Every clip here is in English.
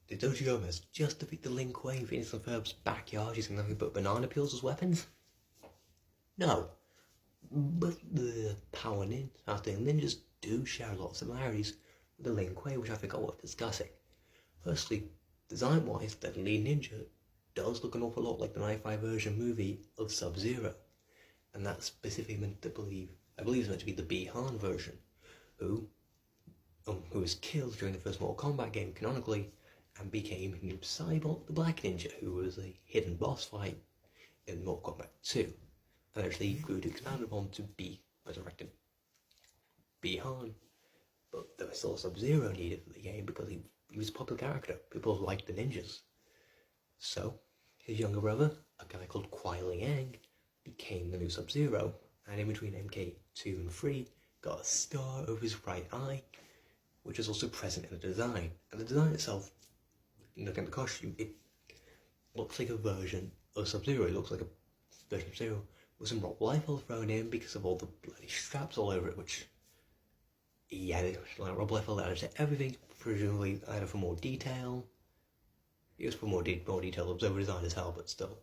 Did Doji Gomez just defeat the Lin Kuei in Phineas and Ferb's backyard using nothing but banana peels as weapons? No. But the power ninjas do share a lot of similarities with the Lin Kuei, which I think are worth discussing. Firstly, design-wise, the lead ninja does look an awful lot like the 95 version movie of Sub-Zero, and that's specifically meant to I believe it's meant to be the Bi-Han version, who was killed during the first Mortal Kombat game canonically, and became Noob Saibot the Black Ninja, who was a hidden boss fight in Mortal Kombat 2, and actually grew to expand upon to be resurrected Bi-Han, but there was still Sub-Zero needed for the game because he was a popular character. People liked the ninjas. So, his younger brother, a guy called Kuai Liang, became the new Sub-Zero, and in between MK2 and 3, got a scar over his right eye, which is also present in the design. And the design itself, looking at the costume, it looks like a version of Sub-Zero. It looks like a version of Sub-Zero with some rock Liefeld thrown in because of all the bloody straps all over it, which, yeah, like Rob Liefeld added to everything, presumably either for more detail. It was for more detail, observer design as hell, but still.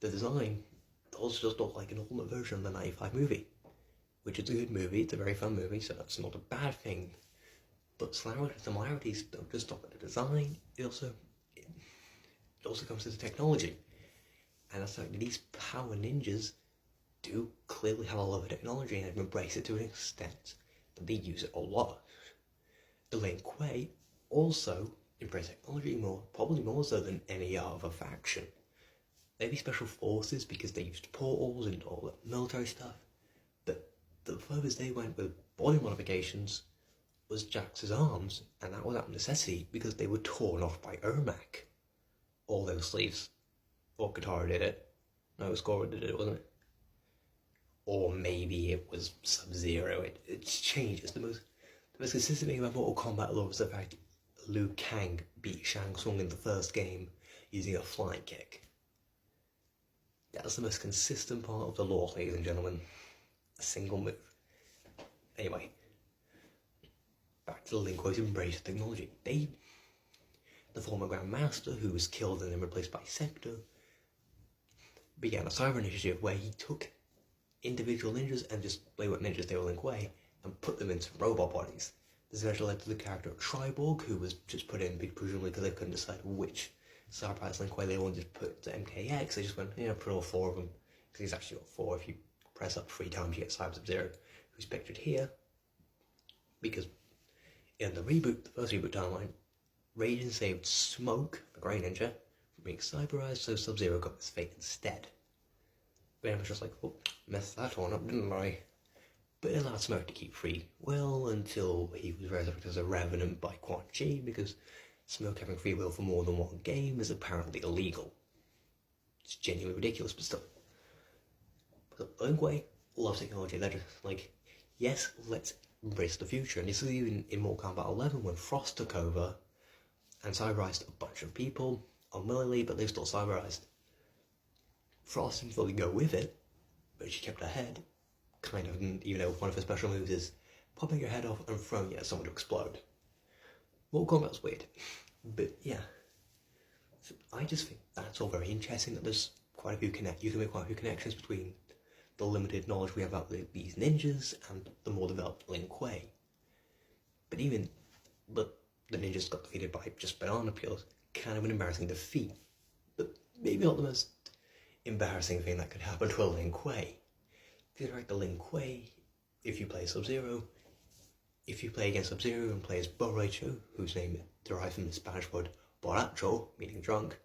The design also does look like an ultimate version of the 95 movie, which is a good movie, it's a very fun movie, so that's not a bad thing. But similarities don't just stop at the design, it also comes to the technology. And that's like these power ninjas do clearly have a love of technology and embrace it to an extent that they use it a lot. The Lin Kuei also embrace technology probably more so than any other faction. Maybe special forces because they used portals and all that military stuff, but the furthest they went with body modifications was Jax's arms, and that was out of necessity because they were torn off by Ermac. All those sleeves. Or Katara did it. No, it was Goro did it, wasn't it? Or maybe it was Sub-Zero. It's changes. The most consistent thing about Mortal Kombat lore is the fact Liu Kang beat Shang Tsung in the first game using a flying kick. That's the most consistent part of the lore, ladies and gentlemen. A single move. Anyway, back to the Lin Kuei's embrace of technology. The former Grand Master, who was killed and then replaced by Sector, began a cyber initiative where he took individual ninjas and just they weren't ninjas, they were Lin Kuei, and put them into robot bodies. This eventually led to the character Triborg, who was just put in presumably because they couldn't decide which cyber Lin Kuei they wanted to put to MKX. They just went, put all 4 of them, because he's actually got 4. If you press up 3 times you get Cyber Sub-Zero, who's pictured here, because in the first reboot timeline, Raiden saved Smoke, the Grey Ninja, from being cyberized, so Sub-Zero got his fate instead. But was just like, oh, messed that one up, didn't I? But it allowed Smoke to keep free will until he was resurrected as a Revenant by Quan Chi, because Smoke having free will for more than one game is apparently illegal. It's genuinely ridiculous, but still. But Lin Kuei loves technology. They're just like, yes, let's embrace the future. And this is even in Mortal Kombat 11 when Frost took over and cyberized a bunch of people unwillingly, but they still cyberized. Frost didn't fully go with it, but she kept her head, kind of, even though one of her special moves is popping your head off and throwing it at someone to explode. Mortal Kombat's weird, but yeah. So I just think that's all very interesting that there's quite a few you can make quite a few connections between the limited knowledge we have about these ninjas and the more developed Lin Kuei. But the ninjas got defeated by just banana peels, kind of an embarrassing defeat. But maybe not the most embarrassing thing that could happen to a Lin Kuei. Because the Lin Kuei, if you play Sub-Zero, if you play against Sub-Zero and play as Borracho, whose name derives from the Spanish word borracho, meaning drunk,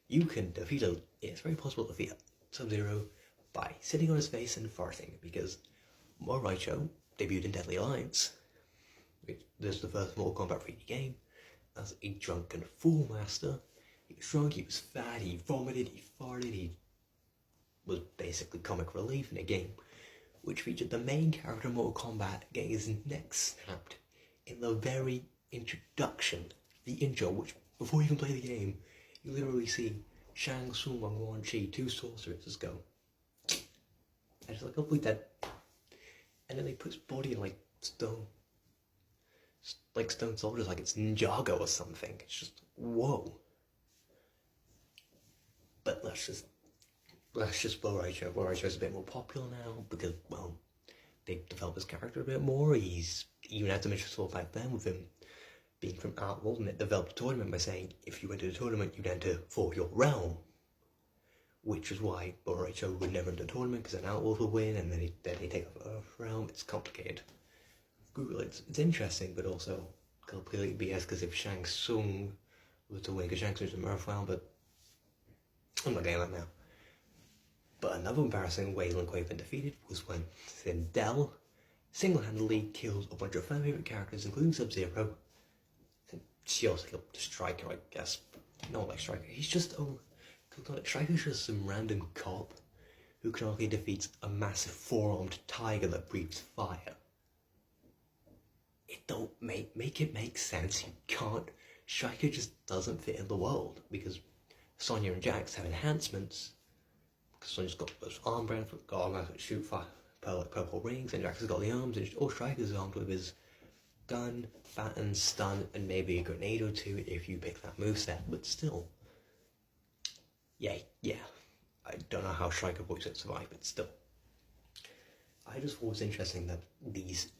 you can defeat it's very possible to defeat Sub-Zero by sitting on his face and farting, because Borracho debuted in Deadly Alliance, which is the first Mortal Kombat 3D game, as a drunken fool master. He was drunk, he was fat, he vomited, he farted, he was basically comic relief in a game which featured the main character of Mortal Kombat getting his neck snapped in the very introduction, the intro, which before you even play the game, you literally see Shang Tsung and Quan Chi, 2 sorcerers, go. And it's like, oh, dead. And then they put his body in like stone. like stone soldiers, like it's Ninjago or something. It's just whoa. But let's just Boruto. Boruto's a bit more popular now because, well, they've developed his character a bit more. He's even had some interest back then with him being from Outworld, and it developed a tournament by saying if you enter the tournament, you'd enter for your realm. Which is why Boruto would never enter the tournament, because an Outworld would win, and then they take over Earth realm. It's complicated. Google it. It's interesting, but also completely BS, because if Shang Tsung were to win, because Shang Tsung's from Earth realm, but I'm not getting that now. But another embarrassing way Lin Kuei been defeated was when Sindel single-handedly killed a bunch of fan favorite characters, including Sub-Zero. And she also killed Striker, I guess. No, like Striker. He's just Striker's just some random cop who canonically defeats a massive four-armed tiger that breathes fire. It don't make it make sense. You can't. Striker just doesn't fit in the world, because Sonya and Jax have enhancements. Because Sonya's got those armbands, got armbands that shoot fire, purple rings, and Jax has got the arms, and Striker's armed with his gun, baton, stun, and maybe a grenade or two if you pick that moveset, but still. Yeah. I don't know how Striker Boys would survive, but still. I just thought it was interesting that these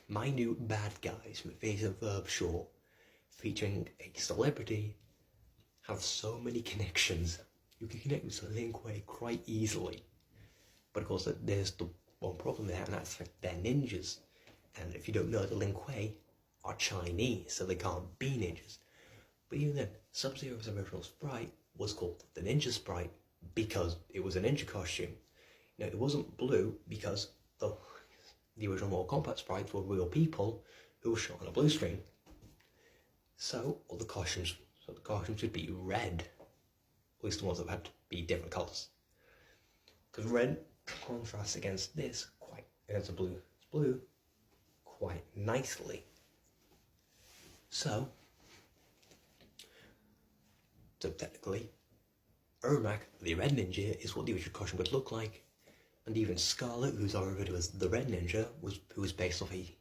minute bad guys from Phineas and Ferb short, featuring a celebrity, have so many connections. You can connect with Lin Kuei quite easily. But of course, there's the one problem there, and that's like they're ninjas. And if you don't know, the Lin Kuei are Chinese, so they can't be ninjas. But even then, Sub-Zero's original sprite was called the Ninja Sprite because it was a ninja costume. Now, it wasn't blue because the original Mortal Kombat sprites were real people who were shot on a blue screen. So the costumes should be red. At least the ones that had to be different colours. Because red contrasts against this against the blue quite nicely. So technically, Ermac, the Red Ninja, is what the original costume would look like, and even Scarlet, who's referred to as the Red Ninja, who was based off a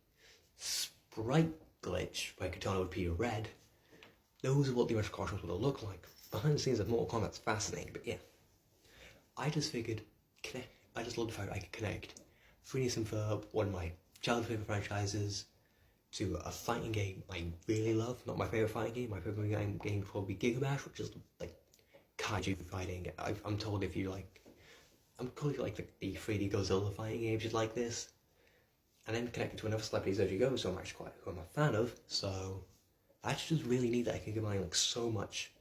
sprite glitch where Katana would be red. Those are what the original costumes would look like. Behind the scenes of Mortal Kombat's fascinating, but yeah. I just figured, I just loved the fact I could connect Phineas and Ferb, one of my childhood favourite franchises, to a fighting game I really love. Not my favourite fighting game. My favourite game would probably be Giga Bash, which is like kaiju fighting. I'm told if you like the 3D Godzilla fighting games, you'd like this. And then connected to another celebrities as you go, so who I'm a fan of. So that's just really neat that I can combine like so much.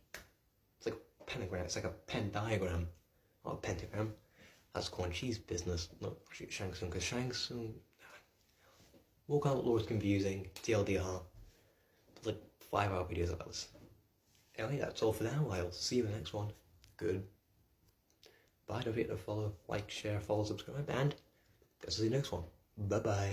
It's like a pentagram. It's like a Penn diagram, not a pentagram. That's Quan Chi's business, not Shang Tsung, because Shang Tsung. Mortal Kombat lore is confusing. TLDR. There's like 5-hour videos about this. Anyway, that's all for now. I'll see you in the next one. Good. Bye. Don't forget to follow, like, share, follow, subscribe, and I'll see you in the next one. Bye bye.